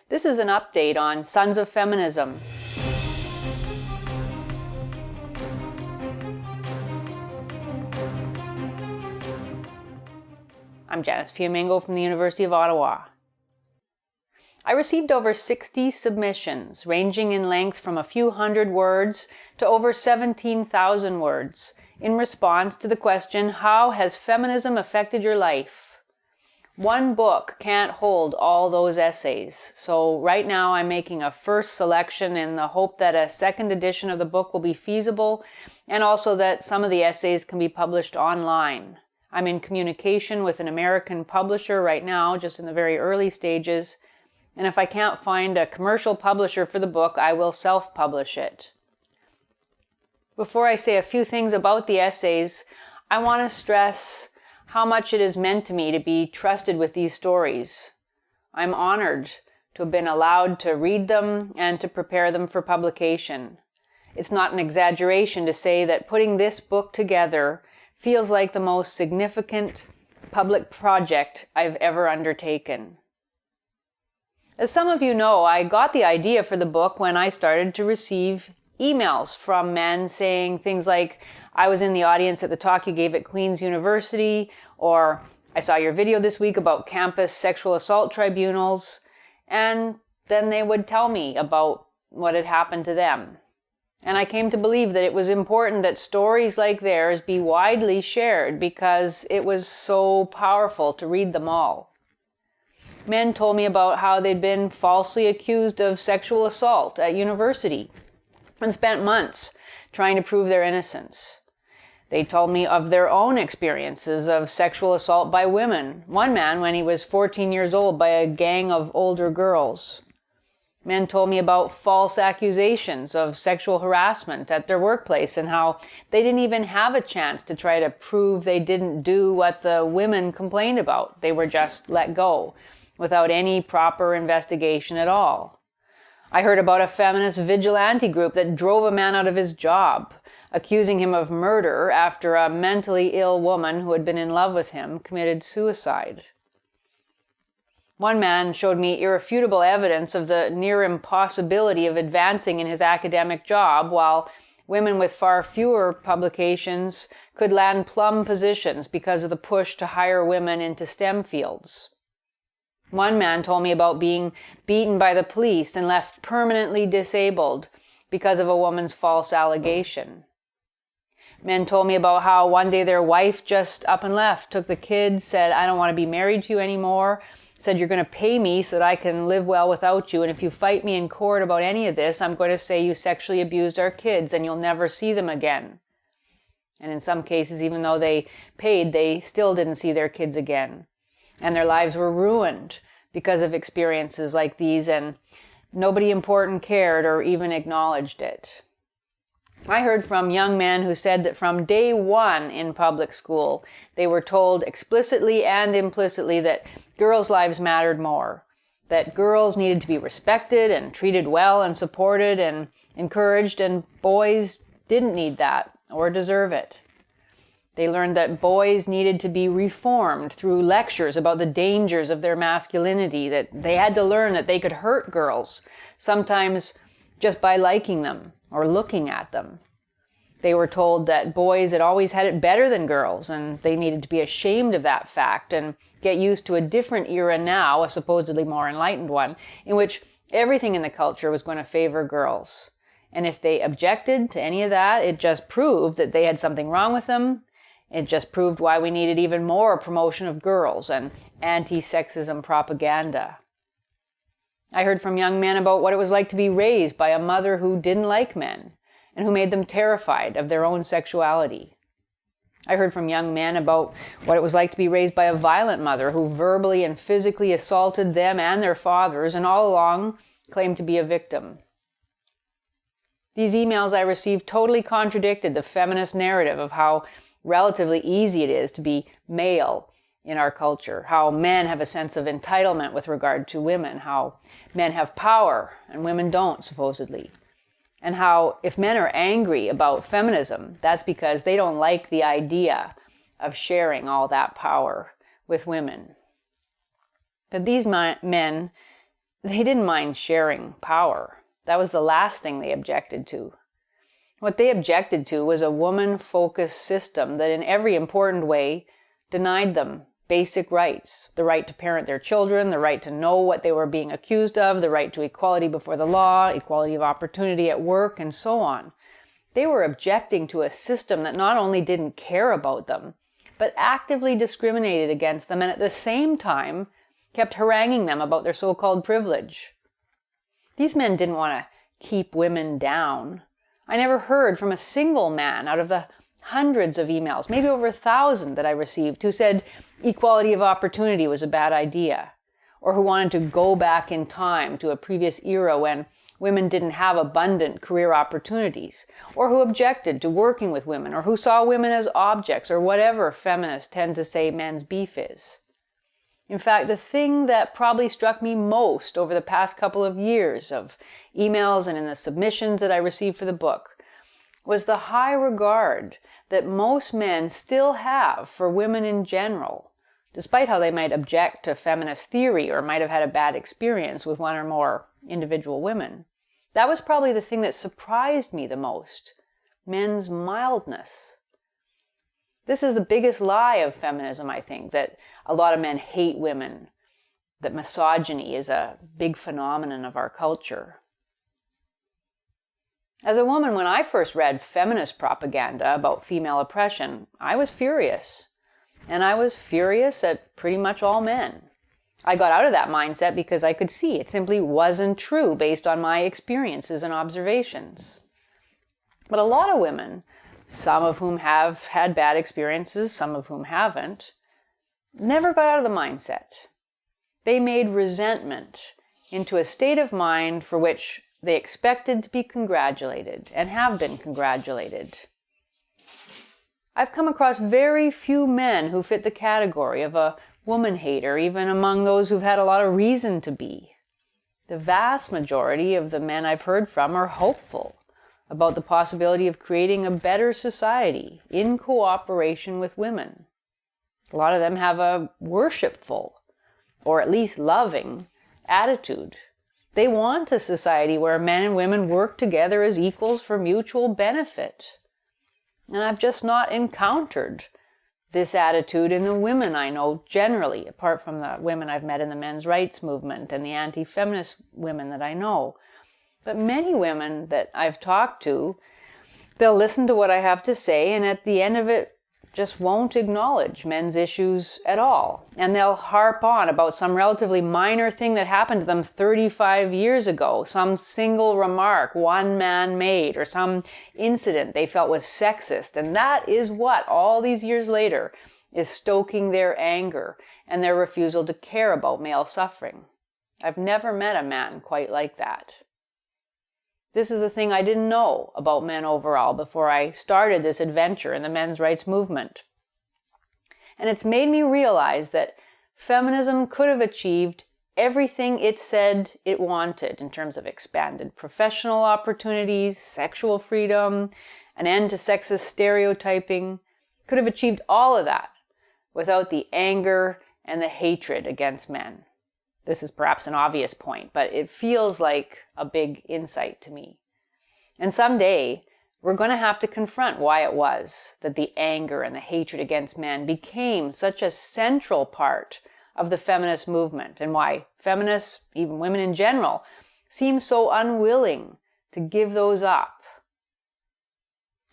This is an update on Sons of Feminism. I'm Janice Fiamengo from the University of Ottawa. I received over 60 submissions, ranging in length from a few hundred words to over 17,000 words, in response to the question, how has feminism affected your life? One book can't hold all those essays, so right now I'm making a first selection in the hope that a second edition of the book will be feasible, and also that some of the essays can be published online. I'm in communication with an American publisher right now, just in the very early stages, and if I can't find a commercial publisher for the book, I will self-publish it. Before I say a few things about the essays, I want to stress how much it has meant to me to be trusted with these stories. I'm honored to have been allowed to read them and to prepare them for publication. It's not an exaggeration to say that putting this book together feels like the most significant public project I've ever undertaken. As some of you know, I got the idea for the book when I started to receive emails from men saying things like, I was in the audience at the talk you gave at Queen's University, or I saw your video this week about campus sexual assault tribunals, and then they would tell me about what had happened to them. And I came to believe that it was important that stories like theirs be widely shared because it was so powerful to read them all. Men told me about how they'd been falsely accused of sexual assault at university and spent months trying to prove their innocence. They told me of their own experiences of sexual assault by women. One man, when he was 14 years old, by a gang of older girls. Men told me about false accusations of sexual harassment at their workplace and how they didn't even have a chance to try to prove they didn't do what the women complained about. They were just let go without any proper investigation at all. I heard about a feminist vigilante group that drove a man out of his job, accusing him of murder after a mentally ill woman who had been in love with him committed suicide. One man showed me irrefutable evidence of the near impossibility of advancing in his academic job, while women with far fewer publications could land plum positions because of the push to hire women into STEM fields. One man told me about being beaten by the police and left permanently disabled because of a woman's false allegation. Men told me about how one day their wife just up and left, took the kids, said, I don't want to be married to you anymore, said, you're going to pay me so that I can live well without you, and if you fight me in court about any of this, I'm going to say you sexually abused our kids and you'll never see them again. And in some cases, even though they paid, they still didn't see their kids again. And their lives were ruined because of experiences like these, and nobody important cared or even acknowledged it. I heard from young men who said that from day one in public school, they were told explicitly and implicitly that girls' lives mattered more, that girls needed to be respected and treated well and supported and encouraged, and boys didn't need that or deserve it. They learned that boys needed to be reformed through lectures about the dangers of their masculinity, that they had to learn that they could hurt girls, sometimes just by liking them or looking at them. They were told that boys had always had it better than girls, and they needed to be ashamed of that fact and get used to a different era now, a supposedly more enlightened one, in which everything in the culture was going to favor girls. And if they objected to any of that, it just proved that they had something wrong with them. It just proved why we needed even more promotion of girls and anti-sexism propaganda. I heard from young men about what it was like to be raised by a mother who didn't like men and who made them terrified of their own sexuality. I heard from young men about what it was like to be raised by a violent mother who verbally and physically assaulted them and their fathers and all along claimed to be a victim. These emails I received totally contradicted the feminist narrative of how relatively easy it is to be male in our culture, how men have a sense of entitlement with regard to women, how men have power and women don't, supposedly, and how if men are angry about feminism, that's because they don't like the idea of sharing all that power with women. But these men they didn't mind sharing power. That was the last thing they objected to. What they objected to was a woman-focused system that in every important way denied them basic rights. The right to parent their children, the right to know what they were being accused of, the right to equality before the law, equality of opportunity at work, and so on. They were objecting to a system that not only didn't care about them, but actively discriminated against them and at the same time kept haranguing them about their so-called privilege. These men didn't want to keep women down. I never heard from a single man out of the hundreds of emails, maybe over 1,000 that I received, who said equality of opportunity was a bad idea, or who wanted to go back in time to a previous era when women didn't have abundant career opportunities, or who objected to working with women, or who saw women as objects, or whatever feminists tend to say men's beef is. In fact, the thing that probably struck me most over the past couple of years of emails and in the submissions that I received for the book was the high regard that most men still have for women in general, despite how they might object to feminist theory or might have had a bad experience with one or more individual women. That was probably the thing that surprised me the most, men's mildness. This is the biggest lie of feminism, I think, that a lot of men hate women, that misogyny is a big phenomenon of our culture. As a woman, when I first read feminist propaganda about female oppression, I was furious. And I was furious at pretty much all men. I got out of that mindset because I could see it simply wasn't true based on my experiences and observations. But a lot of women, some of whom have had bad experiences, some of whom haven't, never got out of the mindset. They made resentment into a state of mind for which they expected to be congratulated and have been congratulated. I've come across very few men who fit the category of a woman hater, even among those who've had a lot of reason to be. The vast majority of the men I've heard from are hopeful about the possibility of creating a better society in cooperation with women. A lot of them have a worshipful, or at least loving, attitude. They want a society where men and women work together as equals for mutual benefit. And I've just not encountered this attitude in the women I know generally, apart from the women I've met in the men's rights movement and the anti-feminist women that I know. But many women that I've talked to, they'll listen to what I have to say and at the end of it just won't acknowledge men's issues at all. And they'll harp on about some relatively minor thing that happened to them 35 years ago, some single remark one man made, or some incident they felt was sexist. And that is what, all these years later, is stoking their anger and their refusal to care about male suffering. I've never met a man quite like that. This is the thing I didn't know about men overall before I started this adventure in the men's rights movement. And it's made me realize that feminism could have achieved everything it said it wanted in terms of expanded professional opportunities, sexual freedom, an end to sexist stereotyping. Could have achieved all of that without the anger and the hatred against men. This is perhaps an obvious point, but it feels like a big insight to me. And someday, we're going to have to confront why it was that the anger and the hatred against men became such a central part of the feminist movement, and why feminists, even women in general, seem so unwilling to give those up.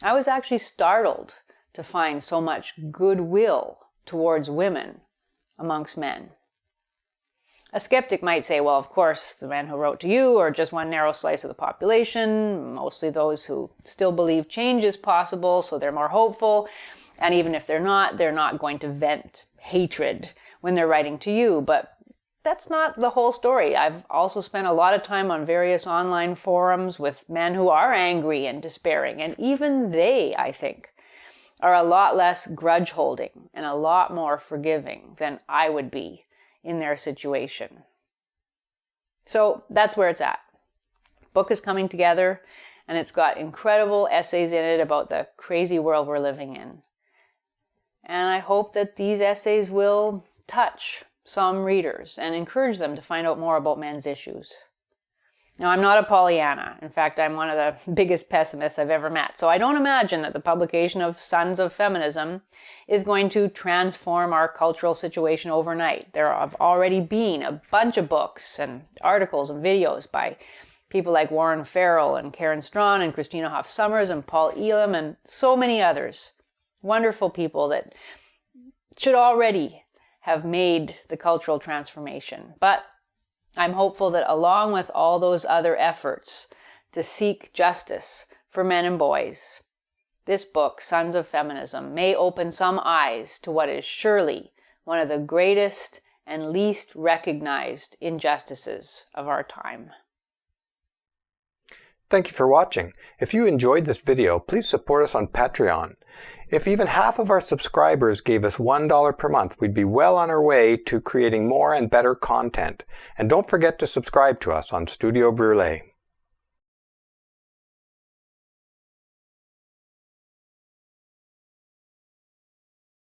I was actually startled to find so much goodwill towards women amongst men. A skeptic might say, well, of course, the men who wrote to you are just one narrow slice of the population, mostly those who still believe change is possible, so they're more hopeful. And even if they're not going to vent hatred when they're writing to you. But that's not the whole story. I've also spent a lot of time on various online forums with men who are angry and despairing. And even they, I think, are a lot less grudge-holding and a lot more forgiving than I would be in their situation. So that's where it's at. Book is coming together, and it's got incredible essays in it about the crazy world we're living in. And I hope that these essays will touch some readers and encourage them to find out more about men's issues. Now, I'm not a Pollyanna. In fact, I'm one of the biggest pessimists I've ever met. So I don't imagine that the publication of Sons of Feminism is going to transform our cultural situation overnight. There have already been a bunch of books and articles and videos by people like Warren Farrell and Karen Strawn and Christina Hoff Sommers and Paul Elam and so many others. Wonderful people that should already have made the cultural transformation. But I'm hopeful that along with all those other efforts to seek justice for men and boys, this book, Sons of Feminism, may open some eyes to what is surely one of the greatest and least recognized injustices of our time. Thank you for watching. If you enjoyed this video, please support us on Patreon. If even half of our subscribers gave us $1 per month, we'd be well on our way to creating more and better content. And don't forget to subscribe to us on Studio Brule.